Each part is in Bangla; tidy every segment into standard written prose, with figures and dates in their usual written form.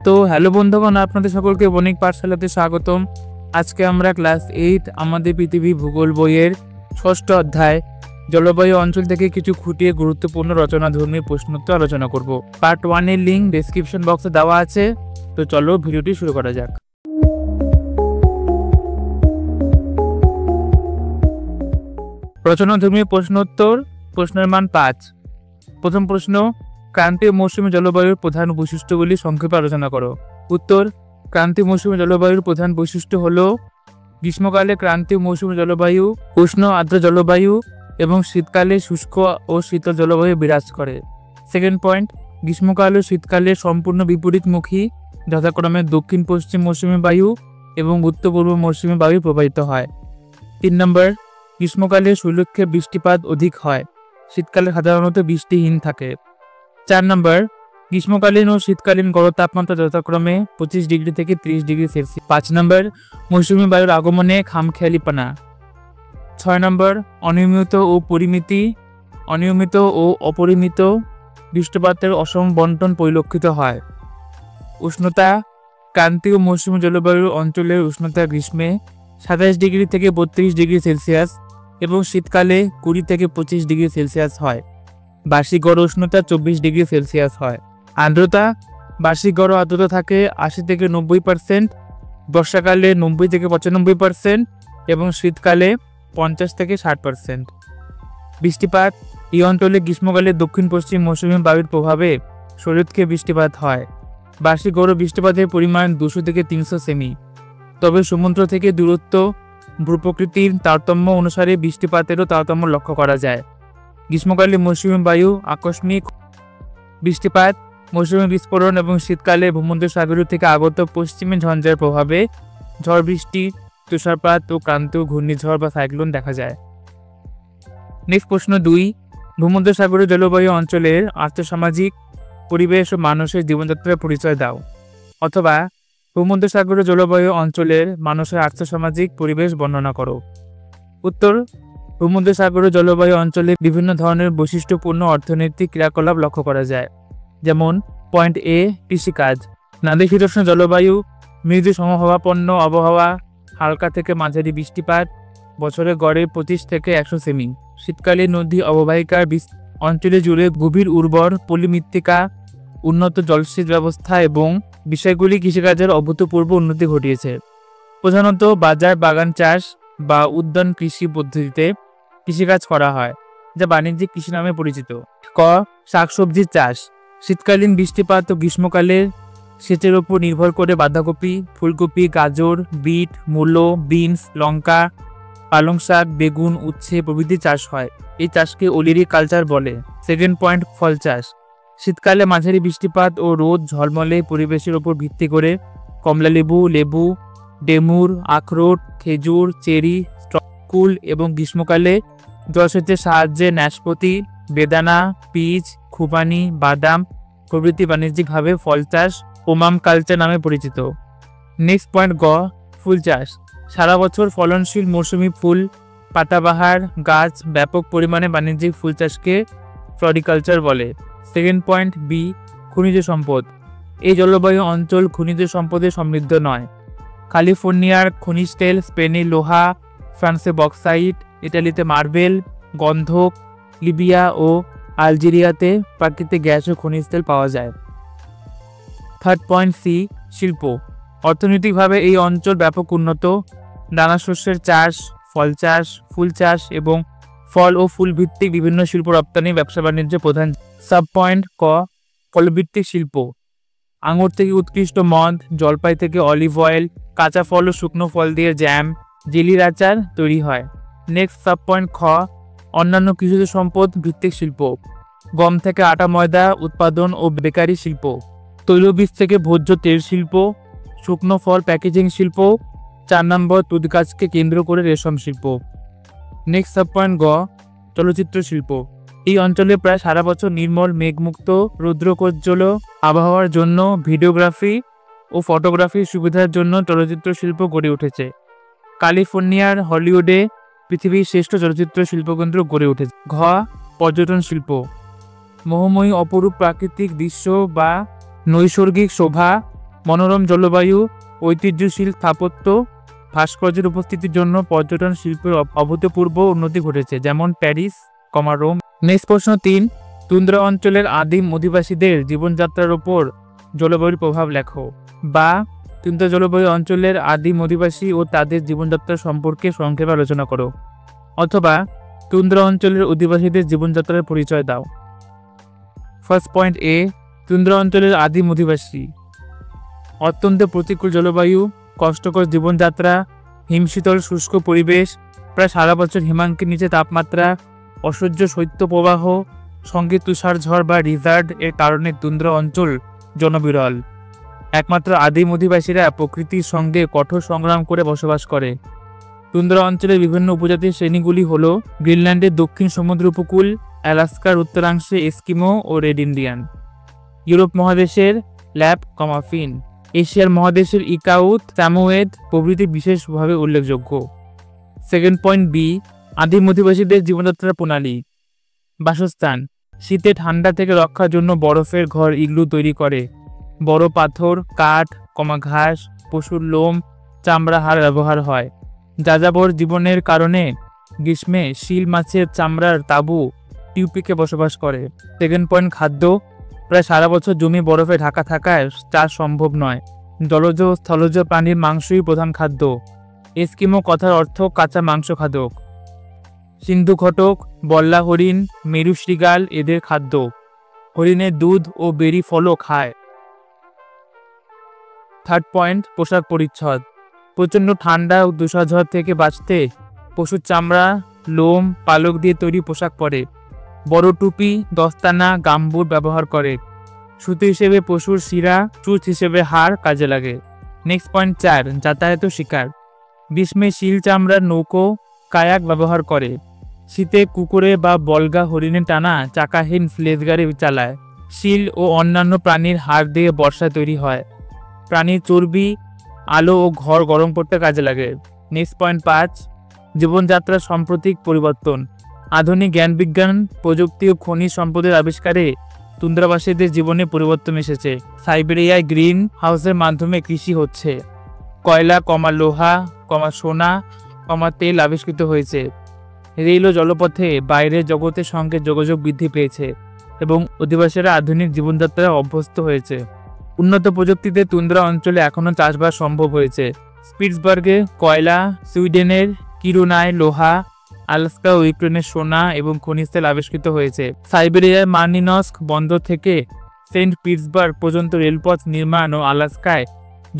তো হ্যালো বন্ধুগণ, আপনাদের সকলকে বণিক পাঠশালাতে স্বাগতম। আজকে আমরা ক্লাস 8 আমাদের পৃথিবী ভূগোল বইয়ের 6ষ্ঠ অধ্যায় জলবায়ু অঞ্চল থেকে কিছু খুঁটিয়ে গুরুত্বপূর্ণ রচনাধর্মী প্রশ্নোত্তর আলোচনা করব। পার্ট 1 এর লিঙ্ক ডেসক্রিপশন বক্সে দেওয়া আছে। তো চলো ভিডিওটি শুরু করা যাক। রচনাধর্মী প্রশ্নোত্তর, প্রশ্নের মান 5। প্রথম প্রশ্ন, ক্রান্তীয় মৌসুমী জলবায়ুর প্রধান বৈশিষ্ট্যগুলি সংক্ষেপে আলোচনা করো। উত্তর, ক্রান্তীয় মৌসুমী জলবায়ুর প্রধান বৈশিষ্ট্য হল গ্রীষ্মকালে ক্রান্তীয় মৌসুমী জলবায়ু উষ্ণ আর্দ্র জলবায়ু এবং শীতকালে শুষ্ক ও শীতল জলবায়ু বিরাজ করে। সেকেন্ড পয়েন্ট, গ্রীষ্মকাল ও শীতকালে সম্পূর্ণ বিপরীতমুখী যথাক্রমে দক্ষিণ পশ্চিম মৌসুমী বায়ু এবং উত্তর পূর্ব মৌসুমী বায়ু প্রবাহিত হয়। 3 নম্বর, গ্রীষ্মকালে সুলক্ষে বৃষ্টিপাত অধিক হয়, শীতকালে সাধারণত বৃষ্টিহীন থাকে। 4 নম্বর, গ্রীষ্মকালীন ও শীতকালীন গড় তাপমাত্রা যথাক্রমে 25 ডিগ্রি থেকে 30 ডিগ্রি সেলসিয়াস। 5 নম্বর, মৌসুমী বায়ুর আগমনে খামখেয়ালিপনা। 6 নম্বর, অনিয়মিত ও অপরিমিত বৃষ্টিপাতের অসম বন্টন পরিলক্ষিত হয়। উষ্ণতা, ক্রান্তীয় মৌসুমী জলবায়ুর অঞ্চলের উষ্ণতা গ্রীষ্মে 27 ডিগ্রি থেকে 32 ডিগ্রি সেলসিয়াস এবং শীতকালে 20 থেকে 25 ডিগ্রি সেলসিয়াস হয়। বার্ষিক গড় উষ্ণতা 24 ডিগ্রি সেলসিয়াস হয়। আর্দ্রতা, বার্ষিক গড় আর্দ্রতা থাকে 80 থেকে 90%, বর্ষাকালে 90 থেকে 95% এবং শীতকালে 50 থেকে 60%। বৃষ্টিপাত, এই অঞ্চলে গ্রীষ্মকালে দক্ষিণ পশ্চিম মৌসুমী বায়ুর প্রভাবে শরৎকে বৃষ্টিপাত হয়। বার্ষিক গড় বৃষ্টিপাতের পরিমাণ 200 থেকে 300 সেমি। তবে সমুদ্র থেকে দূরত্ব, ভূপ্রকৃতির তারতম্য অনুসারে বৃষ্টিপাতেরও তারতম্য লক্ষ্য করা যায়। গ্রীষ্মকালে মৌসুমী বায়ু আকস্মিক বৃষ্টিপাত, মৌসুমী বিস্ফোরণ এবং শীতকালে ভূমধ্যসাগর থেকে আগত পশ্চিমী ঝঞ্ঝার প্রভাবে ঝড় বৃষ্টি, তুষারপাত ও ক্রান্তীয় ঘূর্ণিঝড় বা সাইক্লোন দেখা যায়। নেক্সট প্রশ্ন 2, ভূমধ্যসাগরীয় জলবায়ু অঞ্চলের আর্থসামাজিক পরিবেশ ও মানুষের জীবনযাত্রার পরিচয় দাও। অথবা ভূমধ্যসাগরীয় জলবায়ু অঞ্চলের মানুষের আর্থসামাজিক পরিবেশ বর্ণনা করো। উত্তর, ভূমধ্যসাগরীয় জলবায়ু অঞ্চলে বিভিন্ন ধরনের বৈশিষ্ট্যপূর্ণ অর্থনৈতিক ক্রিয়াকলাপ লক্ষ্য করা যায়। যেমন পয়েন্ট এ, কৃষিকাজ। নাতিশীতোষ্ণ জলবায়ু, মৃদু সমভাবাপন্ন আবহাওয়া, হালকা থেকে মাঝারি বৃষ্টিপাত, বছরে গড়ে 25 থেকে 100 সেমি। শীতকালে নদী অববাহিকার অঞ্চলে জুড়ে গভীর উর্বর পলিমৃত্তিকা, উন্নত জলসেচ ব্যবস্থা এবং বিষয়গুলি কৃষিকাজের অভূতপূর্ব উন্নতি ঘটিয়েছে। প্রধানত বাজার বাগান চাষ বা উদ্যান কৃষি পদ্ধতিতে কৃষিকাজ করা হয়, যা বাণিজ্যিক কৃষি নামে পরিচিত। ক, শাকসবজির চাষ। শীতকালীন বৃষ্টিপাত ও গ্রীষ্মকালে সেচের উপর নির্ভর করে বাঁধাকপি, ফুলকপি, গাজর, বিট, মূলো, বিনস, লঙ্কা, পালং শাক, বেগুন, উচ্ছে প্রভৃতি চাষ হয়। এই চাষকে ওলিরি কালচার বলে। সেকেন্ড পয়েন্ট, ফল চাষ। শীতকালে মাঝারি বৃষ্টিপাত ও রোদ ঝলমলে পরিবেশের উপর ভিত্তি করে কমলালেবু, লেবু, ডেমুর, আখরোট, খেজুর, চেরি, কুল এবং গ্রীষ্মকালে জলসেচের সাহায্যে নাশপাতি, বেদানা, পিচ, খুবানি, বাদাম প্রভৃতি বাণিজ্যিকভাবে ফল চাষ ওমাম কালচার নামে পরিচিত। নেক্সট পয়েন্ট গ, ফুল চাষ। সারা বছর ফলনশীল মৌসুমি ফুল, পাতাবাহার গাছ ব্যাপক পরিমাণে বাণিজ্যিক ফুল চাষকে ফ্লরিকালচার বলে। সেকেন্ড পয়েন্ট বি, খনিজ সম্পদ। এই জলবায়ু অঞ্চল খনিজ সম্পদে সমৃদ্ধ নয়। ক্যালিফোর্নিয়ার খনিজ তেল, স্পেনে লোহা, ফ্রান্সে বক্সাইট, ইটালিতে মার্বেল, গন্ধক, লিবিয়া ও আলজেরিয়াতে প্রাকৃতিক গ্যাস ও খনিজ তেল পাওয়া যায়। থার্ড পয়েন্ট সি, শিল্প। অর্থনৈতিকভাবে এই অঞ্চল ব্যাপক উন্নত। দানা শস্যের চাষ, ফল চাষ, ফুল চাষ এবং ফল ও ফুল ভিত্তিক বিভিন্ন শিল্প রপ্তানি ব্যবসা বাণিজ্য প্রধান। সাব পয়েন্ট ক, ফলভিত্তিক শিল্প। আঙুর থেকে উৎকৃষ্ট মদ, জলপাই থেকে অলিভ অয়েল, কাঁচা ফল ও শুকনো ফল দিয়ে জ্যাম, জেলির আচার তৈরি হয়। নেক্সট সাব পয়েন্ট খ, অন্যান্য কৃষিজ সম্পদ ভিত্তিক শিল্প। গম থেকে আটা ময়দা উৎপাদন ও বেকারি শিল্প, তৈলবীজ থেকে ভোজ্য তেল শিল্প, শুকনো ফল প্যাকেজিং শিল্প। 4 নম্বর, তুঁত গাছকে কেন্দ্র করে রেশম শিল্প। নেক্সট সাব পয়েন্ট গ, চলচ্চিত্র শিল্প। এই অঞ্চলে প্রায় সারা বছর নির্মল মেঘমুক্ত রৌদ্রোজ্জ্বল আবহাওয়ার জন্য ভিডিওগ্রাফি ও ফটোগ্রাফির সুবিধার জন্য চলচ্চিত্র শিল্প গড়ে উঠেছে। ক্যালিফোর্নিয়ার হলিউডে পৃথিবীর শ্রেষ্ঠ চলচ্চিত্র শিল্পকেন্দ্র গড়ে উঠেছে। ঘ, পর্যটন শিল্প। মোহময়ী অপরূপ প্রাকৃতিক দৃশ্য বা নৈসর্গিক শোভা, মনোরম জলবায়ু, ঐতিহ্যশীল স্থাপত্য, ভাস্কর্যের উপস্থিতির জন্য পর্যটন শিল্পের অভূতপূর্ব উন্নতি ঘটেছে, যেমন প্যারিস, রোম। নেক্সট প্রশ্ন 3, তুন্দ্রা অঞ্চলের আদিম অধিবাসীদের জীবনযাত্রার উপর জলবায়ুর প্রভাব লেখো। বা তুন্দ্রা জলবায়ু অঞ্চলের আদিম অধিবাসী ও তাদের জীবনযাত্রা সম্পর্কে সংক্ষেপে আলোচনা করো। অথবা তুন্দ্রা অঞ্চলের অধিবাসীদের জীবনযাত্রার পরিচয় দাও। ফার্স্ট পয়েন্ট এ, তুন্দ্রা অঞ্চলের আদিম অধিবাসী। অত্যন্ত প্রতিকূল জলবায়ু, কষ্টকর জীবনযাত্রা, হিমশীতল শুষ্ক পরিবেশ, প্রায় সারা বছর হিমাঙ্কের নিচে তাপমাত্রা, অসহ্য শৈত্যপ্রবাহ, সঙ্গে তুষার ঝড় বা রিজার্ড এর কারণে তুন্দ্রা অঞ্চল জনবিরল। একমাত্র আদিম অধিবাসীরা প্রকৃতির সঙ্গে কঠোর সংগ্রাম করে বসবাস করে। তুন্দ্রা অঞ্চলের বিভিন্ন উপজাতির শ্রেণীগুলি হল গ্রিনল্যান্ডের দক্ষিণ সমুদ্র উপকূল, অ্যালাস্কার উত্তরাংশে এস্কিমো ও রেড ইন্ডিয়ান, ইউরোপ মহাদেশের ল্যাপ, ফিন, এশিয়ার মহাদেশের ইকাউত, স্যামোয়েদ প্রভৃতি বিশেষভাবে উল্লেখযোগ্য। সেকেন্ড পয়েন্ট বি, আদিম অধিবাসীদের জীবনযাত্রার প্রণালী। বাসস্থান, শীতে ঠান্ডা থেকে রক্ষার জন্য বরফের ঘর ইগলু তৈরি করে। বড় পাথর, কাঠ, ঘাস, পশুর লোম, চামড়া হাড় ব্যবহার হয়। যাযাবর জীবনের কারণে গ্রীষ্মে শিল মাছের চামড়ার তাঁবু টিউপিকে বসবাস করে। সেকেন্ড পয়েন্ট খাদ্য, প্রায় সারা বছর জমি বরফে ঢাকা থাকায় চাষ সম্ভব নয়। জলজ ও স্থলজ প্রাণীর মাংসই প্রধান খাদ্য। এস্কিমো কথার অর্থ কাঁচা মাংস খাদক। সিন্ধু ঘটক, বল্লা হরিণ, মেরু শৃগাল এদের খাদ্য। হরিণের দুধ ও বেরি ফলও খায়। থার্ড পয়েন্ট পোশাক পরিচ্ছদ। প্রচণ্ড ঠান্ডা ও তুষারঝড় থেকে বাঁচতে পশুর চামড়া, লোম, পালক দিয়ে তৈরি পোশাক পরে। বড় টুপি, দস্তানা, গামবুট ব্যবহার করে। সুতো হিসেবে পশুর শিরা, চুচ হিসেবে হাড় কাজে লাগে। নেক্সট পয়েন্ট 4, যাতায়াত ও শিকার। গ্রীষ্মে শিল চামড়ার নৌকো, কায়াক ব্যবহার করে। শীতে কুকুরে বা বলগা হরিণে টানা চাকাহীন স্লেজ গাড়ি চালায়। শিল ও অন্যান্য প্রাণীর হাড় দিয়ে বর্ষা তৈরি হয়। প্রাণীর চর্বি, আলো ও ঘর গরম করতে কাজে লাগে। নেক্সট পয়েন্ট 5, জীবনযাত্রার সাম্প্রতিক পরিবর্তন। আধুনিক জ্ঞান বিজ্ঞান, প্রযুক্তি ও খনিজ সম্পদের আবিষ্কারে তুন্দ্রাবাসীদের জীবনে পরিবর্তন এসেছে। সাইবেরিয়ায় গ্রিন হাউসের মাধ্যমে কৃষি হচ্ছে। কয়লা, লোহা, সোনা, তেল আবিষ্কৃত হয়েছে। রেল ও জলপথে বাইরের জগতের সঙ্গে যোগাযোগ বৃদ্ধি পেয়েছে এবং অধিবাসীরা আধুনিক জীবনযাত্রায় অভ্যস্ত হয়েছে। উন্নত প্রযুক্তিতে তুন্দ্রা অঞ্চলে এখনও চাষবাস সম্ভব হয়েছে। স্পিটসবার্গে কয়লা, সুইডেনের কিরুনায় লোহা, আলাস্কা ও ইউক্রেনের সোনা এবং খনিজ তেল আবিষ্কৃত হয়েছে। সাইবেরিয়ায় মার্নিনস্ক বন্দর থেকে সেন্ট পিটসবার্গ পর্যন্ত রেলপথ নির্মাণ ও আলাস্কায়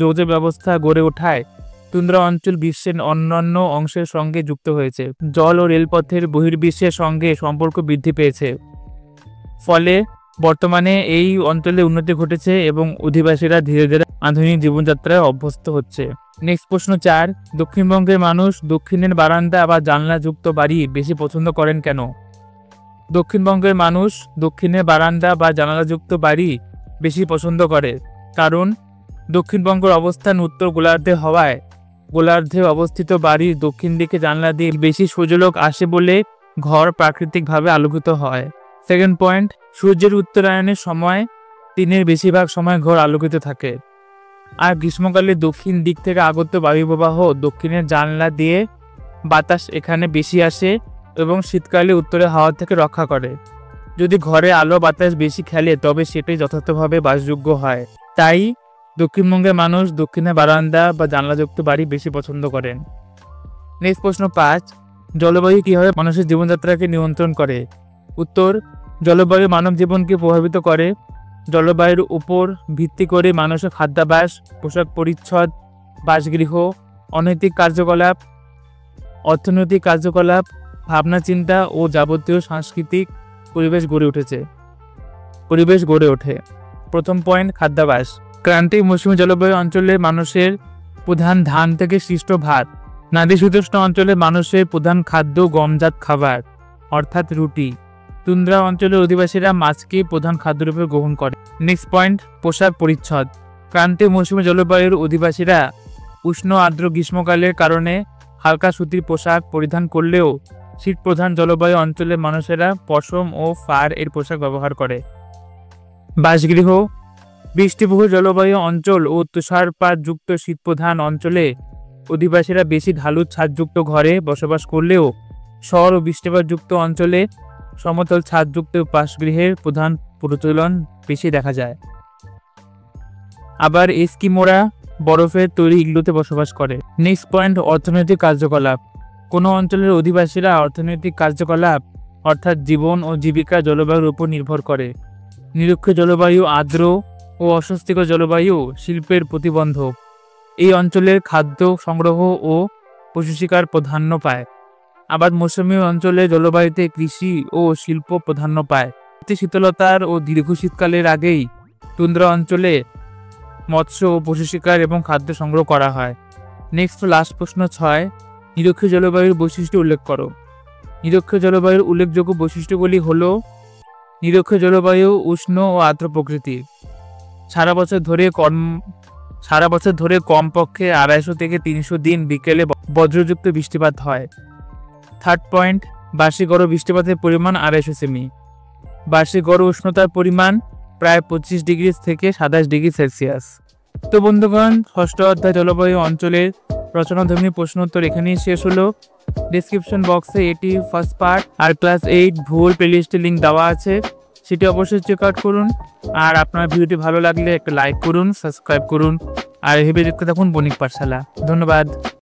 যোগাযোগ ব্যবস্থা গড়ে ওঠায় তুন্দ্রা অঞ্চল বিশ্বের অন্যান্য অংশের সঙ্গে যুক্ত হয়েছে। জল ও রেলপথের বহির্বিশ্বের সঙ্গে সম্পর্ক বৃদ্ধি পেয়েছে। ফলে বর্তমানে এই অঞ্চলে উন্নতি ঘটেছে এবং অধিবাসীরা ধীরে ধীরে আধুনিক জীবনযাত্রায় অভ্যস্ত হচ্ছে। নেক্সট প্রশ্ন 4, দক্ষিণবঙ্গের মানুষ দক্ষিণের বারান্দা বা জানলাযুক্ত বাড়ি বেশি পছন্দ করেন কেন? দক্ষিণবঙ্গের মানুষ দক্ষিণের বারান্দা বা জানালাযুক্ত বাড়ি বেশি পছন্দ করে কারণ দক্ষিণবঙ্গের অবস্থান উত্তর গোলার্ধে হওয়ায় গোলার্ধে অবস্থিত বাড়ির দক্ষিণ দিকে জানলা দিয়ে বেশি সূর্যালোক আসে বলে ঘর প্রাকৃতিকভাবে আলোকিত হয়। সেকেন্ড পয়েন্ট, সূর্যের উত্তরায়ণের সময় দিনের বেশিরভাগ সময় ঘর আলোকিত থাকে। আর গ্রীষ্মকালে দক্ষিণ দিক থেকে আগত বায়ুপ্রবাহ দক্ষিণের জানলা দিয়ে বাতাস এখানে বেশি আসে এবং শীতকালে উত্তরের হাওয়া থেকে রক্ষা করে। যদি ঘরে আলো বাতাস বেশি খেলে তবে সেটাই যথার্থভাবে বাসযোগ্য হয়। তাই দক্ষিণবঙ্গের মানুষ দক্ষিণে বারান্দা বা জানলাযুক্ত বাড়ি বেশি পছন্দ করেন। নেক্সট প্রশ্ন 5, জলবায়ু কিভাবে মানুষের জীবনযাত্রাকে নিয়ন্ত্রণ করে? উত্তর, জলবায়ু মানব জীবনকে প্রভাবিত করে। জলবায়ুর উপর ভিত্তি করে মানুষের খাদ্যাভ্যাস, পোশাক পরিচ্ছদ, বাসগৃহ, অনৈতিক কার্যকলাপ, অর্থনৈতিক কার্যকলাপ, ভাবনা চিন্তা ও যাবতীয় সাংস্কৃতিক পরিবেশ গড়ে ওঠে। প্রথম পয়েন্ট, খাদ্যাভ্যাস। ক্রান্তিক মৌসুমী জলবায়ু অঞ্চলের মানুষের প্রধান ধান থেকে সৃষ্ট ভাত। নাতিশীতোষ্ণ অঞ্চলের মানুষের প্রধান খাদ্য গমজাত খাবার অর্থাৎ রুটি। তুন্দ্রা অঞ্চলের অধিবাসীরা মাছকে প্রধান খাদ্যরূপে গ্রহণ করে। নেক্সট পয়েন্ট, পোশাক পরিচ্ছদ। ক্রান্তীয় মৌসুমী জলবায়ুর অধিবাসীরা উষ্ণ আর্দ্র গ্রীষ্মকালের কারণে হালকা সুতির পোশাক পরিধান করলেও শীত প্রধান জলবায়ু অঞ্চলের মানুষেরা পশম ও ফার এর পোশাক ব্যবহার করে। বাসগৃহ। বৃষ্টিবহুল জলবায়ু অঞ্চল ও তুষারপাতযুক্ত শীতপ্রধান অঞ্চলে অধিবাসীরা বেশি ঢালু ছাদযুক্ত ঘরে বসবাস করলেও শহর ও বৃষ্টিপাতযুক্ত অঞ্চলে সমতল ছাদযুক্ত বাসগৃহের প্রধান প্রচলন বেশি দেখা যায়। আবার এস্কিমোরা বরফের তৈরি ইগলুতে বসবাস করে। নেক্সট পয়েন্ট, অর্থনৈতিক কার্যকলাপ। কোনো অঞ্চলের অধিবাসীরা অর্থনৈতিক কার্যকলাপ অর্থাৎ জীবন ও জীবিকা জলবায়ুর উপর নির্ভর করে। নিরক্ষ জলবায়ু, আর্দ্র ও অস্বস্তিকর জলবায়ু শিল্পের প্রতিবন্ধক। এই অঞ্চলের খাদ্য সংগ্রহ ও পশু শিকার প্রাধান্য পায়। আবার মৌসুমী অঞ্চলে জলবায়ুতে কৃষি ও শিল্প প্রাধান্য পায়। শীতলতার ও দীর্ঘ শীতকালের আগেই টুন্দ্রা অঞ্চলে মৎস্য ও পশু শিকার এবং খাদ্য সংগ্রহ করা হয়। নেক্সট লাস্ট প্রশ্ন 6, নিরক্ষ জলবায়ুর বৈশিষ্ট্য উল্লেখ করো। নিরক্ষ জলবায়ুর উল্লেখযোগ্য বৈশিষ্ট্যগুলি হলো: নিরক্ষ জলবায়ু উষ্ণ ও আর্দ্র প্রকৃতির, সারা বছর ধরে কমপক্ষে 250 থেকে 300 দিন বিকেলে বজ্রযুক্ত বৃষ্টিপাত হয়। থার্ড পয়েন্ট, বার্ষিক গড় বৃষ্টিপাতের পরিমাণ 250 সেমি। বার্ষিক গড় উষ্ণতার পরিমাণ প্রায় 25 ডিগ্রি থেকে 27 ডিগ্রি সেলসিয়াস। তো বন্ধুগণ, ষষ্ঠ অধ্যায় জলবায়ু অঞ্চলের রচনাধর্মী প্রশ্নোত্তর এখানেই শেষ হলো। ডেসক্রিপশন বক্সে এটি ফার্স্ট পার্ট আর ক্লাস 8 ভূগোল প্লেলিস্টের লিঙ্ক দেওয়া আছে, সেটি অবশ্যই চেক আউট করুন। আর আপনার ভিডিওটি ভালো লাগলে একটা লাইক করুন, সাবস্ক্রাইব করুন আর ভেবে দেখতে থাকুন বণিক পাঠশালা। ধন্যবাদ।